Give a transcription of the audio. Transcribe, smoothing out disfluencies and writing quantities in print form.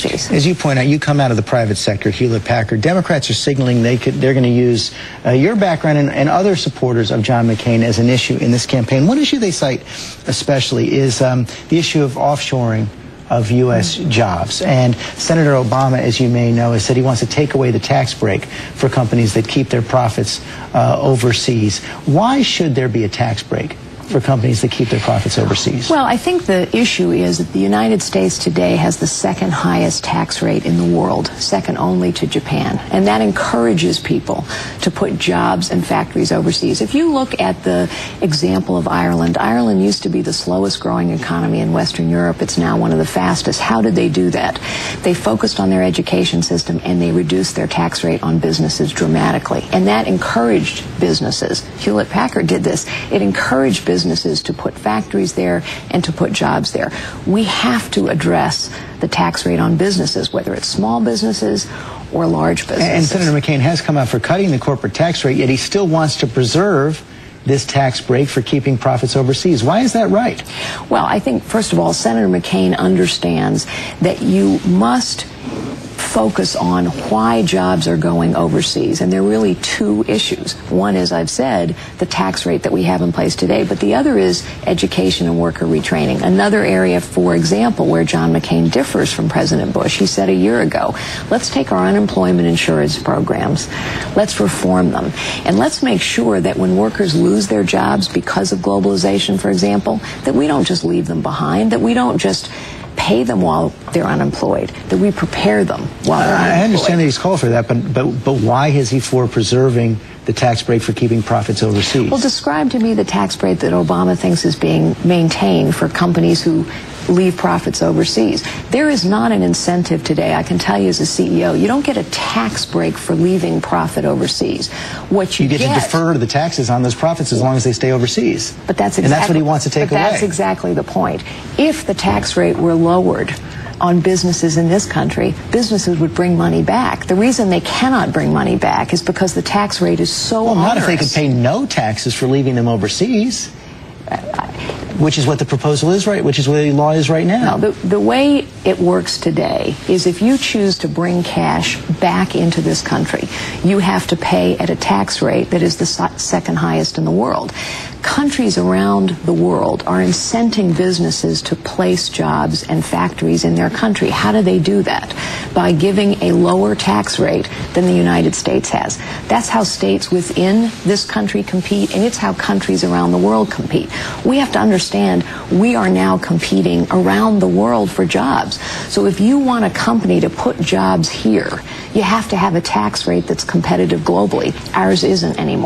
As you point out, you come out of the private sector, Hewlett-Packard. Democrats are signaling they're going to use your background and other supporters of John McCain as an issue in this campaign. One issue they cite especially is the issue of offshoring of U.S. jobs. And Senator Obama, as you may know, has said he wants to take away the tax break for companies that keep their profits overseas. Why should there be a tax break for companies that keep their profits overseas? Well, I think the issue is that the United States today has the second highest tax rate in the world, second only to Japan. And that encourages people to put jobs and factories overseas. If you look at the example of Ireland, Ireland used to be the slowest growing economy in Western Europe. It's now one of the fastest. How did they do that? They focused on their education system and they reduced their tax rate on businesses dramatically. And that encouraged businesses. Hewlett-Packard did this. It encouraged businesses to put factories there and to put jobs there. We have to address the tax rate on businesses, whether it's small businesses or large businesses. And Senator McCain has come out for cutting the corporate tax rate, yet he still wants to preserve this tax break for keeping profits overseas. Why is that right? Well, I think, first of all, Senator McCain understands that you must focus on why jobs are going overseas. And there are really two issues. One is, I've said, the tax rate that we have in place today, but the other is education and worker retraining. Another area, for example, where John McCain differs from President Bush. He said a year ago, let's take our unemployment insurance programs, let's reform them, and let's make sure that when workers lose their jobs because of globalization, for example, that we don't just leave them behind, that we don't just pay them while they're unemployed, that we prepare them while they're unemployed. I understand that he's called for that, but why is he for preserving the tax break for keeping profits overseas? Well, describe to me the tax break that Obama thinks is being maintained for companies who leave profits overseas. There is not an incentive today, I can tell you as a CEO, you don't get a tax break for leaving profit overseas. What you get to defer the taxes on those profits as long as they stay overseas. But that's exactly, and that's what he wants to take away. That's exactly the point. If the tax rate were lowered on businesses in this country, businesses would bring money back. The reason they cannot bring money back is because the tax rate is so onerous. Well, not if they could pay no taxes for leaving them overseas. Which is what the proposal is, right? Which is what the law is right now. No, the way it works today is if you choose to bring cash back into this country, you have to pay at a tax rate that is the second highest in the world. Countries around the world are incenting businesses to place jobs and factories in their country. How do they do that? By giving a lower tax rate than the United States has. That's how states within this country compete, and it's how countries around the world compete. We have to understand we are now competing around the world for jobs. So if you want a company to put jobs here, you have to have a tax rate that's competitive globally. Ours isn't anymore.